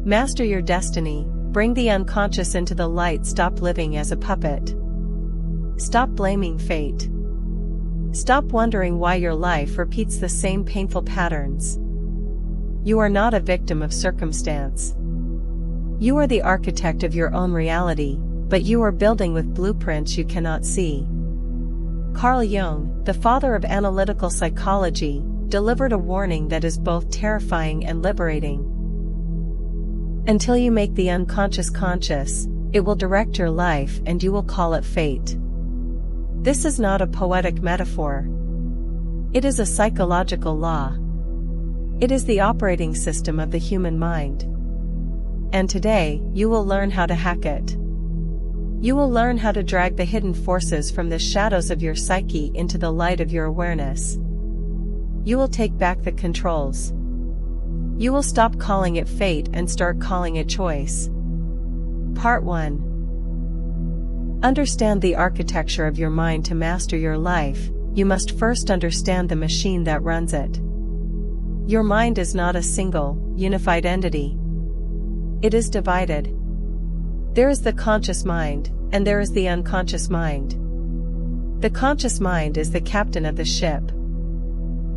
Master your destiny, bring the unconscious into the light, stop living as a puppet. Stop blaming fate. Stop wondering why your life repeats the same painful patterns. You are not a victim of circumstance. You are the architect of your own reality, but you are building with blueprints you cannot see. Carl Jung, the father of analytical psychology, delivered a warning that is both terrifying and liberating. Until you make the unconscious conscious, it will direct your life and you will call it fate. This is not a poetic metaphor. It is a psychological law. It is the operating system of the human mind. And today, you will learn how to hack it. You will learn how to drag the hidden forces from the shadows of your psyche into the light of your awareness. You will take back the controls. You will stop calling it fate and start calling it choice. Part 1. Understand the architecture of your mind. To master your life, you must first understand the machine that runs it. Your mind is not a single, unified entity. It is divided. There is the conscious mind, and there is the unconscious mind. The conscious mind is the captain of the ship.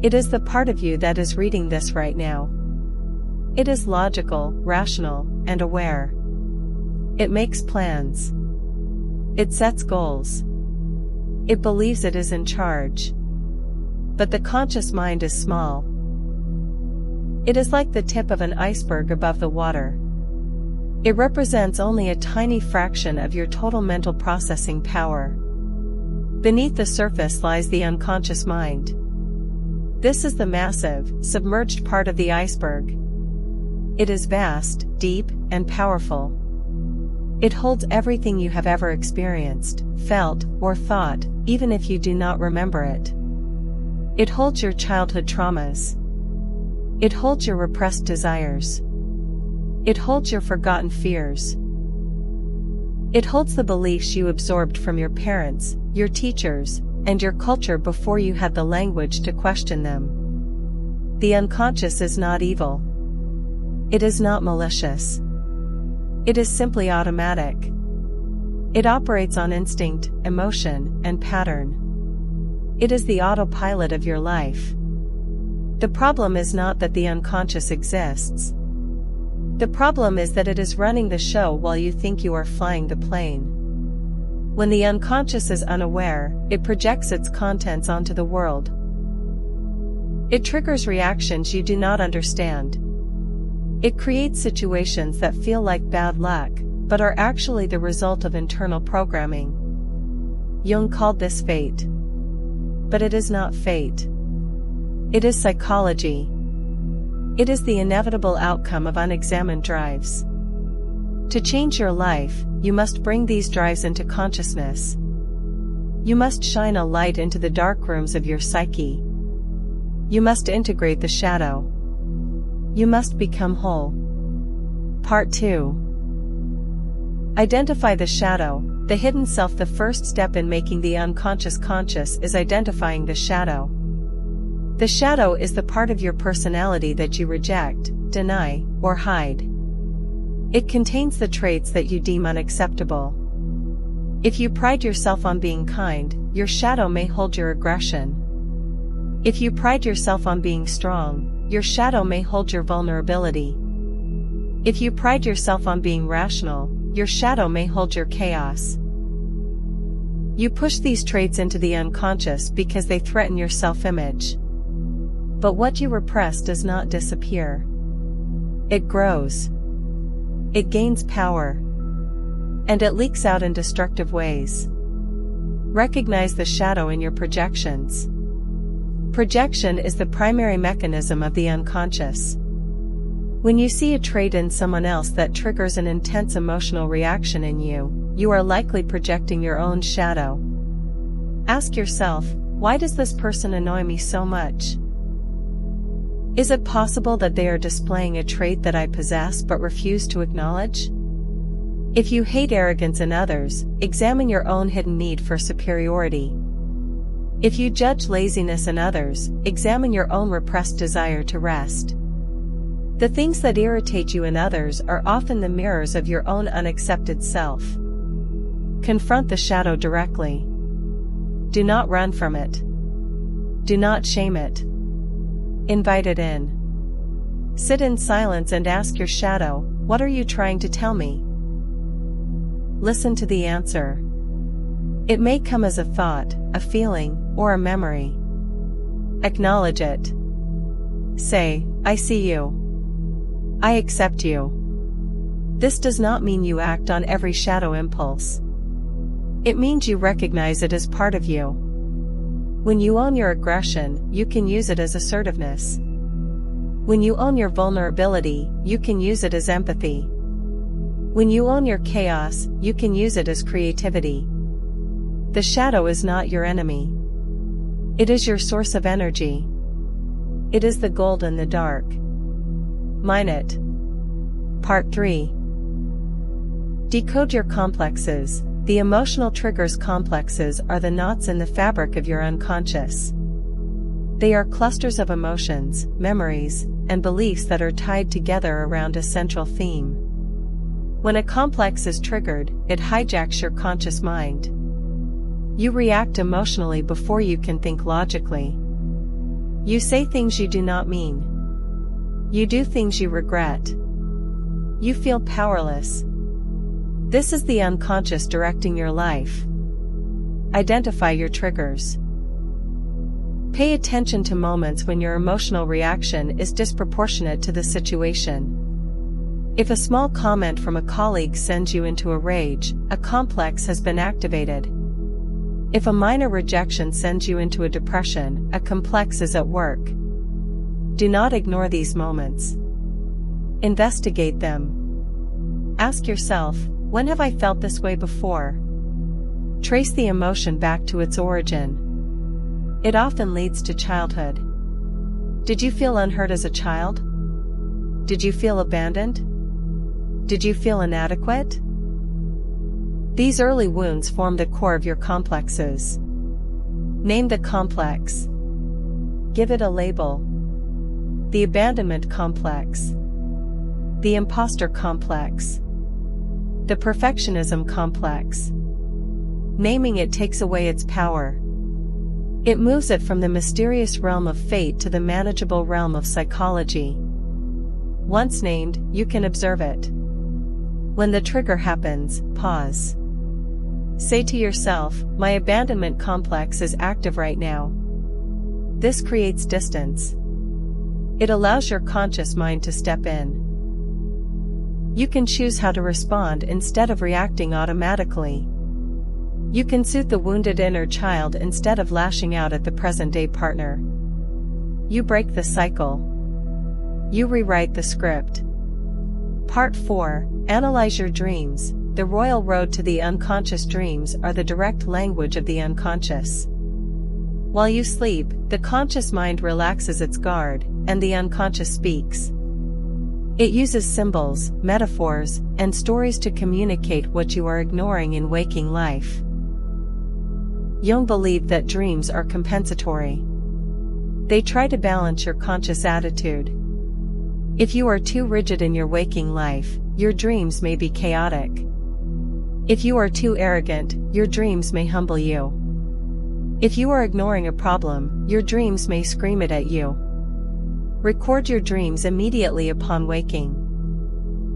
It is the part of you that is reading this right now. It is logical, rational, and aware. It makes plans. It sets goals. It believes it is in charge. But the conscious mind is small. It is like the tip of an iceberg above the water. It represents only a tiny fraction of your total mental processing power. Beneath the surface lies the unconscious mind. This is the massive, submerged part of the iceberg. It is vast, deep, and powerful. It holds everything you have ever experienced, felt, or thought, even if you do not remember it. It holds your childhood traumas. It holds your repressed desires. It holds your forgotten fears. It holds the beliefs you absorbed from your parents, your teachers, and your culture before you had the language to question them. The unconscious is not evil. It is not malicious. It is simply automatic. It operates on instinct, emotion, and pattern. It is the autopilot of your life. The problem is not that the unconscious exists. The problem is that it is running the show while you think you are flying the plane. When the unconscious is unaware, it projects its contents onto the world. It triggers reactions you do not understand. It creates situations that feel like bad luck, but are actually the result of internal programming. Jung called this fate. But it is not fate. It is psychology. It is the inevitable outcome of unexamined drives. To change your life, you must bring these drives into consciousness. You must shine a light into the dark rooms of your psyche. You must integrate the shadow. You must become whole. Part 2. Identify the shadow, the hidden self. The first step in making the unconscious conscious is identifying the shadow. The shadow is the part of your personality that you reject, deny, or hide. It contains the traits that you deem unacceptable. If you pride yourself on being kind, your shadow may hold your aggression. If you pride yourself on being strong, your shadow may hold your vulnerability. If you pride yourself on being rational, your shadow may hold your chaos. You push these traits into the unconscious because they threaten your self-image. But what you repress does not disappear. It grows. It gains power. And it leaks out in destructive ways. Recognize the shadow in your projections. Projection is the primary mechanism of the unconscious. When you see a trait in someone else that triggers an intense emotional reaction in you, you are likely projecting your own shadow. Ask yourself, why does this person annoy me so much? Is it possible that they are displaying a trait that I possess but refuse to acknowledge? If you hate arrogance in others, examine your own hidden need for superiority. If you judge laziness in others, examine your own repressed desire to rest. The things that irritate you in others are often the mirrors of your own unaccepted self. Confront the shadow directly. Do not run from it. Do not shame it. Invite it in. Sit in silence and ask your shadow, "What are you trying to tell me?" Listen to the answer. It may come as a thought, a feeling, or a memory. Acknowledge it. Say, "I see you. I accept you." This does not mean you act on every shadow impulse. It means you recognize it as part of you. When you own your aggression, you can use it as assertiveness. When you own your vulnerability, you can use it as empathy. When you own your chaos, you can use it as creativity. The shadow is not your enemy. It is your source of energy. It is the gold in the dark. Mine it. Part 3. Decode your complexes. The emotional triggers. Complexes are the knots in the fabric of your unconscious. They are clusters of emotions, memories, and beliefs that are tied together around a central theme. When a complex is triggered, it hijacks your conscious mind. You react emotionally before you can think logically. You say things you do not mean. You do things you regret. You feel powerless. This is the unconscious directing your life. Identify your triggers. Pay attention to moments when your emotional reaction is disproportionate to the situation. If a small comment from a colleague sends you into a rage, a complex has been activated. If a minor rejection sends you into a depression, a complex is at work. Do not ignore these moments. Investigate them. Ask yourself, when have I felt this way before? Trace the emotion back to its origin. It often leads to childhood. Did you feel unheard as a child? Did you feel abandoned? Did you feel inadequate? These early wounds form the core of your complexes. Name the complex. Give it a label. The abandonment complex. The imposter complex. The perfectionism complex. Naming it takes away its power. It moves it from the mysterious realm of fate to the manageable realm of psychology. Once named, you can observe it. When the trigger happens, pause. Say to yourself, my abandonment complex is active right now. This creates distance. It allows your conscious mind to step in. You can choose how to respond instead of reacting automatically. You can soothe the wounded inner child instead of lashing out at the present-day partner. You break the cycle. You rewrite the script. Part 4. Analyze your dreams. The royal road to the unconscious. Dreams are the direct language of the unconscious. While you sleep, the conscious mind relaxes its guard, and the unconscious speaks. It uses symbols, metaphors, and stories to communicate what you are ignoring in waking life. Jung believed that dreams are compensatory. They try to balance your conscious attitude. If you are too rigid in your waking life, your dreams may be chaotic. If you are too arrogant, your dreams may humble you. If you are ignoring a problem, your dreams may scream it at you. Record your dreams immediately upon waking.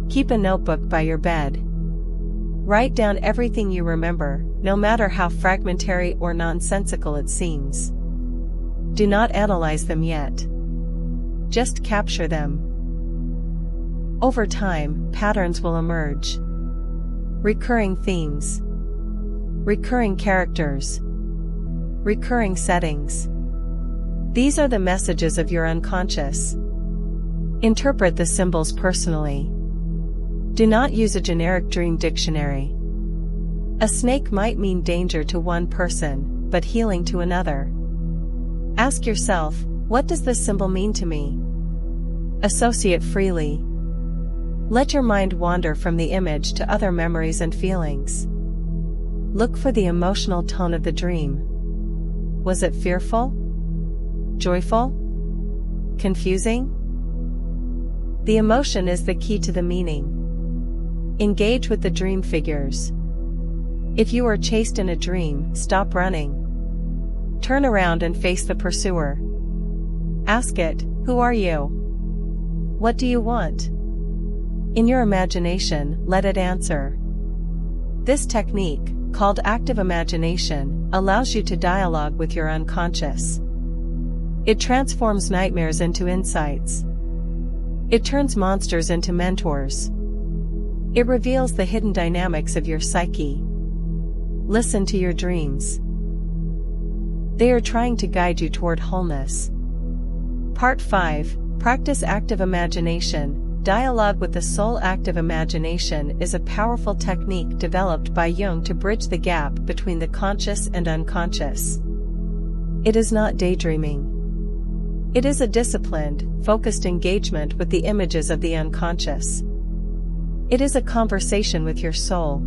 Keep a notebook by your bed. Write down everything you remember, no matter how fragmentary or nonsensical it seems. Do not analyze them yet. Just capture them. Over time, patterns will emerge. Recurring themes. Recurring characters. Recurring settings. These are the messages of your unconscious. Interpret the symbols personally. Do not use a generic dream dictionary. A snake might mean danger to one person, but healing to another. Ask yourself, what does this symbol mean to me? Associate freely. Let your mind wander from the image to other memories and feelings. Look for the emotional tone of the dream. Was it fearful? Joyful? Confusing? The emotion is the key to the meaning. Engage with the dream figures. If you are chased in a dream, stop running. Turn around and face the pursuer. Ask it, who are you? What do you want? In your imagination, let it answer. This technique, called active imagination, allows you to dialogue with your unconscious. It transforms nightmares into insights. It turns monsters into mentors. It reveals the hidden dynamics of your psyche. Listen to your dreams. They are trying to guide you toward wholeness. Part 5. Practice active imagination. Dialogue with the soul. Active imagination is a powerful technique developed by Jung to bridge the gap between the conscious and unconscious. It is not daydreaming. It is a disciplined, focused engagement with the images of the unconscious. It is a conversation with your soul.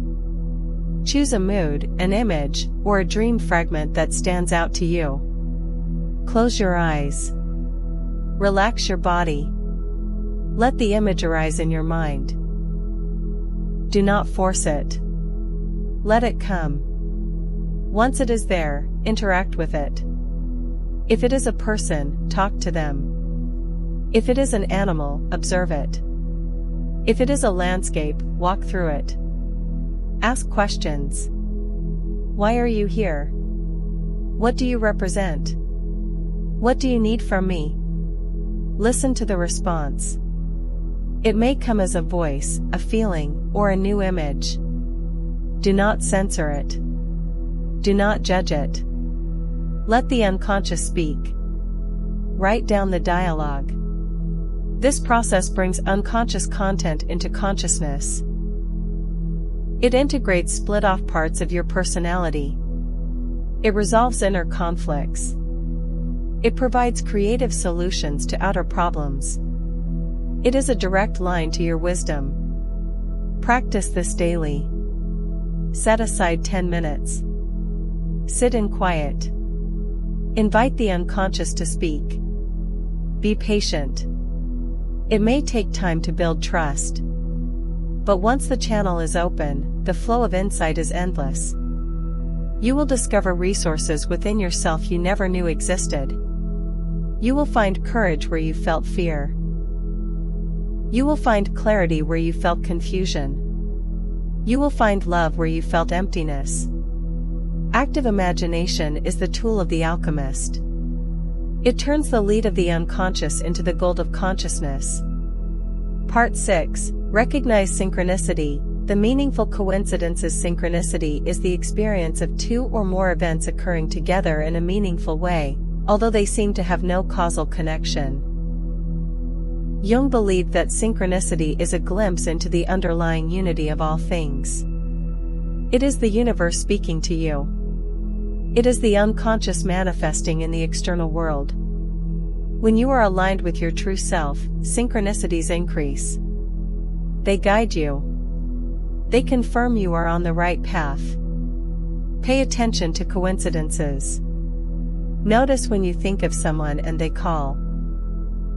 Choose a mood, an image, or a dream fragment that stands out to you. Close your eyes. Relax your body. Let the image arise in your mind. Do not force it. Let it come. Once it is there, interact with it. If it is a person, talk to them. If it is an animal, observe it. If it is a landscape, walk through it. Ask questions. Why are you here? What do you represent? What do you need from me? Listen to the response. It may come as a voice, a feeling, or a new image. Do not censor it. Do not judge it. Let the unconscious speak. Write down the dialogue. This process brings unconscious content into consciousness. It integrates split-off parts of your personality. It resolves inner conflicts. It provides creative solutions to outer problems. It is a direct line to your wisdom. Practice this daily. Set aside 10 minutes. Sit in quiet. Invite the unconscious to speak. Be patient. It may take time to build trust. But once the channel is open, the flow of insight is endless. You will discover resources within yourself you never knew existed. You will find courage where you felt fear. You will find clarity where you felt confusion. You will find love where you felt emptiness. Active imagination is the tool of the alchemist. It turns the lead of the unconscious into the gold of consciousness. Part 6. Recognize synchronicity. The meaningful coincidences. Synchronicity is the experience of two or more events occurring together in a meaningful way, although they seem to have no causal connection. Jung believed that synchronicity is a glimpse into the underlying unity of all things. It is the universe speaking to you. It is the unconscious manifesting in the external world. When you are aligned with your true self, synchronicities increase. They guide you. They confirm you are on the right path. Pay attention to coincidences. Notice when you think of someone and they call.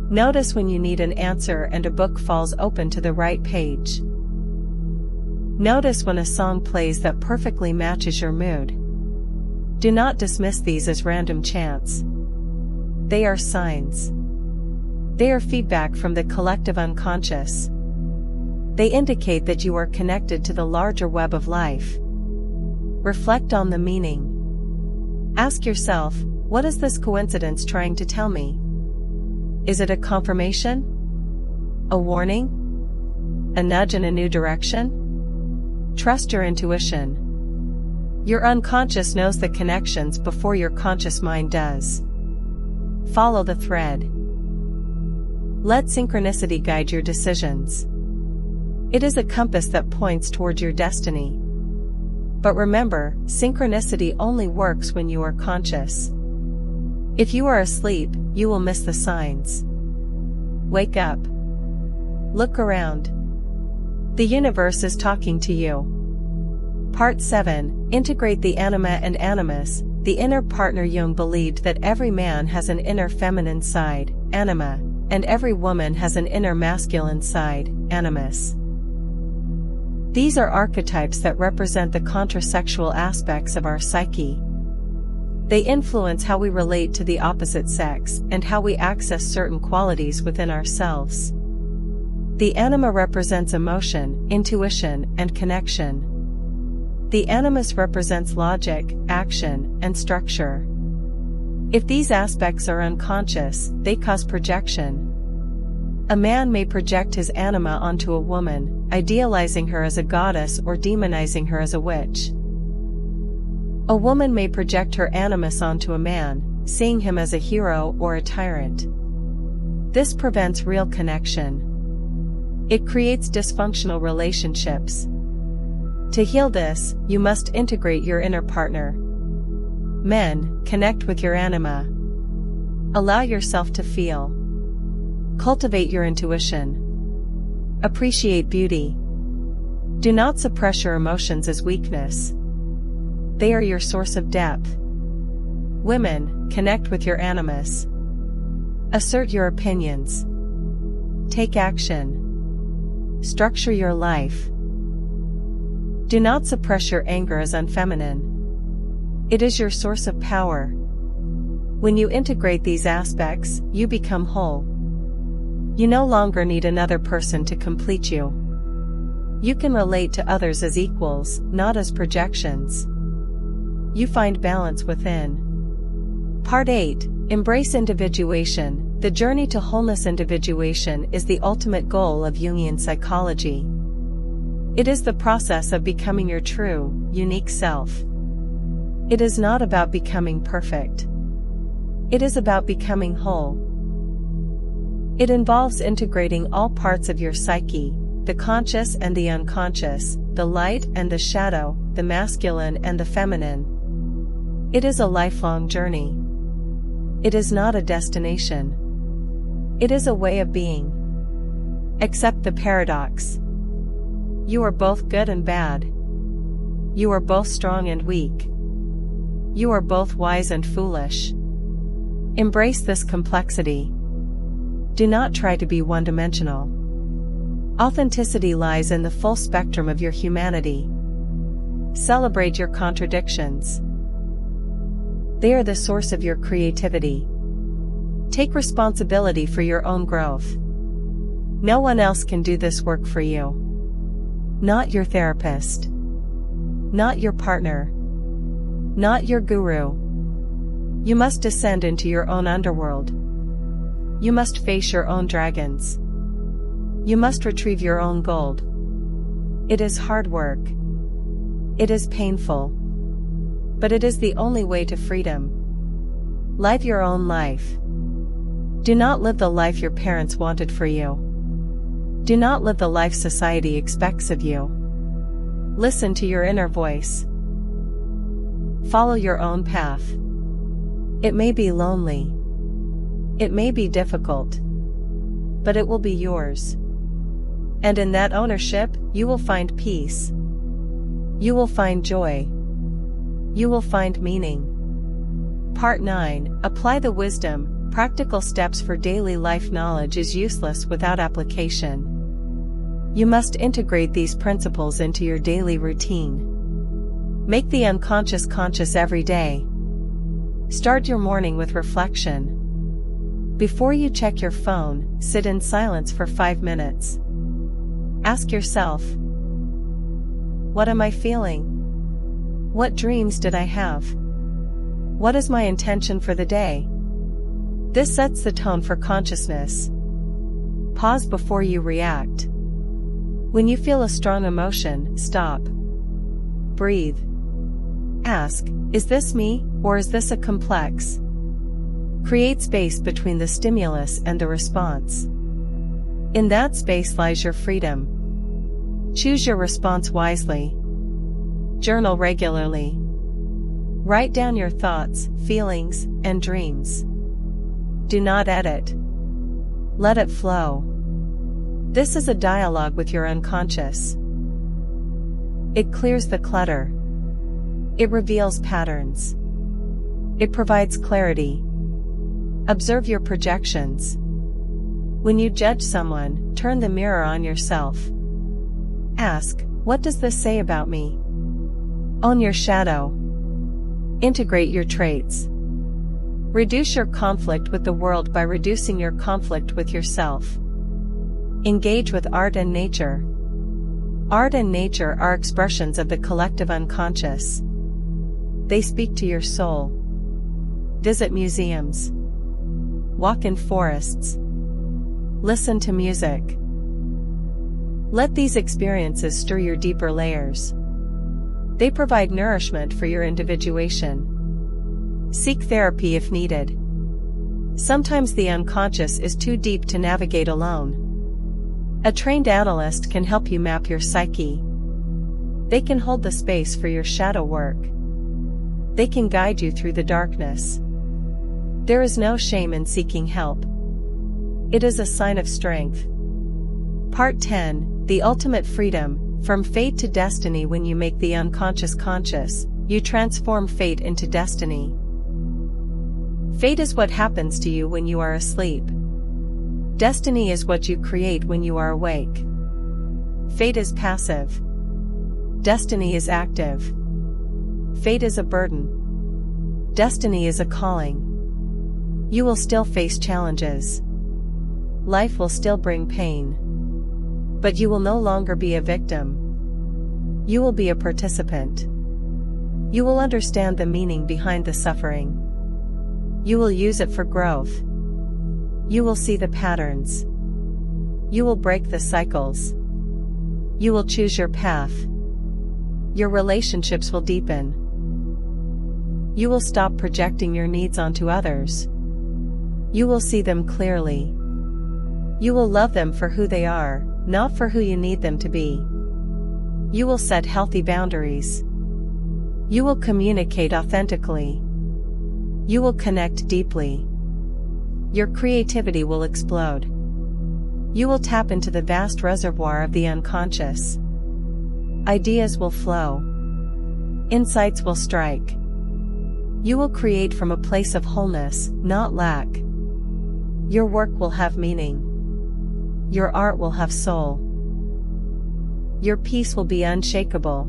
Notice when you need an answer and a book falls open to the right page. Notice when a song plays that perfectly matches your mood. Do not dismiss these as random chance. They are signs. They are feedback from the collective unconscious. They indicate that you are connected to the larger web of life. Reflect on the meaning. Ask yourself, what is this coincidence trying to tell me? Is it a confirmation? A warning? A nudge in a new direction? Trust your intuition. Your unconscious knows the connections before your conscious mind does. Follow the thread. Let synchronicity guide your decisions. It is a compass that points toward your destiny. But remember, synchronicity only works when you are conscious. If you are asleep, you will miss the signs. Wake up. Look around. The universe is talking to you. Part 7. Integrate the anima and animus. The inner partner. Jung believed that every man has an inner feminine side, anima, and every woman has an inner masculine side, animus. These are archetypes that represent the contrasexual aspects of our psyche. They influence how we relate to the opposite sex and how we access certain qualities within ourselves. The anima represents emotion, intuition, and connection. The animus represents logic, action, and structure. If these aspects are unconscious, they cause projection. A man may project his anima onto a woman, idealizing her as a goddess or demonizing her as a witch. A woman may project her animus onto a man, seeing him as a hero or a tyrant. This prevents real connection. It creates dysfunctional relationships. To heal this, you must integrate your inner partner. Men, connect with your anima. Allow yourself to feel. Cultivate your intuition. Appreciate beauty. Do not suppress your emotions as weakness. They are your source of depth. Women, connect with your animus. Assert your opinions. Take action. Structure your life. Do not suppress your anger as unfeminine. It is your source of power. When you integrate these aspects, you become whole. You no longer need another person to complete you. You can relate to others as equals, not as projections. You find balance within. Part 8. Embrace individuation. The journey to wholeness. Individuation is the ultimate goal of Jungian psychology. It is the process of becoming your true, unique self. It is not about becoming perfect. It is about becoming whole. It involves integrating all parts of your psyche, the conscious and the unconscious, the light and the shadow, the masculine and the feminine. It is a lifelong journey. It is not a destination. It is a way of being. Accept the paradox. You are both good and bad. You are both strong and weak. You are both wise and foolish. Embrace this complexity. Do not try to be one-dimensional. Authenticity lies in the full spectrum of your humanity. Celebrate your contradictions. They are the source of your creativity. Take responsibility for your own growth. No one else can do this work for you. Not your therapist. Not your partner. Not your guru. You must descend into your own underworld. You must face your own dragons. You must retrieve your own gold. It is hard work. It is painful. But it is the only way to freedom. Live your own life. Do not live the life your parents wanted for you. Do not live the life society expects of you. Listen to your inner voice. Follow your own path. It may be lonely. It may be difficult. But it will be yours. And in that ownership, you will find peace. You will find joy. You will find meaning. Part 9. Apply the wisdom. Practical steps for daily life. Knowledge is useless without application. You must integrate these principles into your daily routine. Make the unconscious conscious every day. Start your morning with reflection. Before you check your phone, sit in silence for 5 minutes. Ask yourself, what am I feeling? What dreams did I have? What is my intention for the day? This sets the tone for consciousness. Pause before you react. When you feel a strong emotion, stop. Breathe. Ask, is this me, or is this a complex? Create space between the stimulus and the response. In that space lies your freedom. Choose your response wisely. Journal regularly. Write down your thoughts, feelings, and dreams. Do not edit. Let it flow. This is a dialogue with your unconscious. It clears the clutter. It reveals patterns. It provides clarity. Observe your projections. When you judge someone, turn the mirror on yourself. Ask, what does this say about me? Own your shadow. Integrate your traits. Reduce your conflict with the world by reducing your conflict with yourself. Engage with art and nature. Art and nature are expressions of the collective unconscious. They speak to your soul. Visit museums. Walk in forests. Listen to music. Let these experiences stir your deeper layers. They provide nourishment for your individuation. Seek therapy if needed. Sometimes the unconscious is too deep to navigate alone. A trained analyst can help you map your psyche. They can hold the space for your shadow work. They can guide you through the darkness. There is no shame in seeking help. It is a sign of strength. Part 10, The Ultimate Freedom. From fate to destiny. When you make the unconscious conscious, you transform fate into destiny. Fate is what happens to you when you are asleep. Destiny is what you create when you are awake. Fate is passive. Destiny is active. Fate is a burden. Destiny is a calling. You will still face challenges. Life will still bring pain. But you will no longer be a victim. You will be a participant. You will understand the meaning behind the suffering. You will use it for growth. You will see the patterns. You will break the cycles. You will choose your path. Your relationships will deepen. You will stop projecting your needs onto others. You will see them clearly. You will love them for who they are, not for who you need them to be. You will set healthy boundaries. You will communicate authentically. You will connect deeply. Your creativity will explode. You will tap into the vast reservoir of the unconscious. Ideas will flow. Insights will strike. You will create from a place of wholeness, not lack. Your work will have meaning. Your art will have soul. Your peace will be unshakable.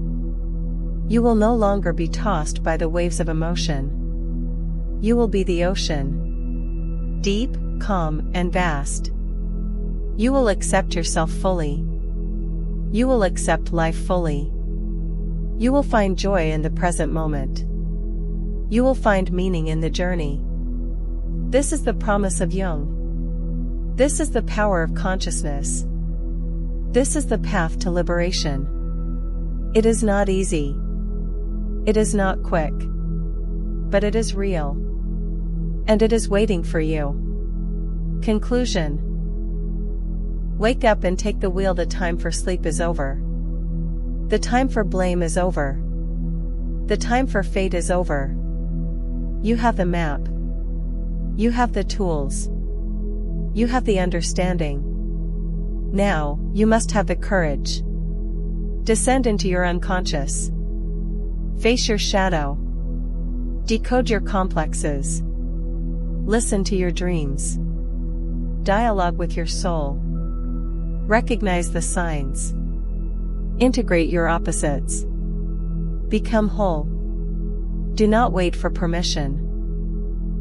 You will no longer be tossed by the waves of emotion. You will be the ocean. Deep, calm, and vast. You will accept yourself fully. You will accept life fully. You will find joy in the present moment. You will find meaning in the journey. This is the promise of Jung. This is the power of consciousness. This is the path to liberation. It is not easy. It is not quick. But it is real. And it is waiting for you. Conclusion. Wake up and take the wheel. The time for sleep is over. The time for blame is over. The time for fate is over. You have the map. You have the tools. You have the understanding. Now, you must have the courage. Descend into your unconscious. Face your shadow. Decode your complexes. Listen to your dreams. Dialogue with your soul. Recognize the signs. Integrate your opposites. Become whole. Do not wait for permission.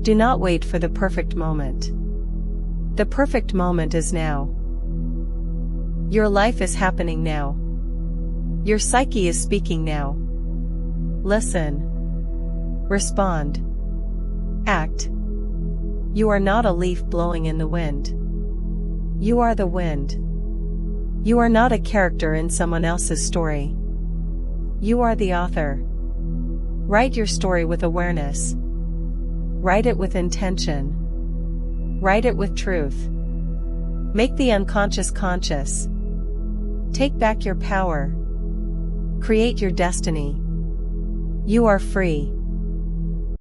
Do not wait for the perfect moment. The perfect moment is now. Your life is happening now. Your psyche is speaking now. Listen. Respond. Act. You are not a leaf blowing in the wind. You are the wind. You are not a character in someone else's story. You are the author. Write your story with awareness. Write it with intention. Write it with truth. Make the unconscious conscious. Take back your power. Create your destiny. You are free.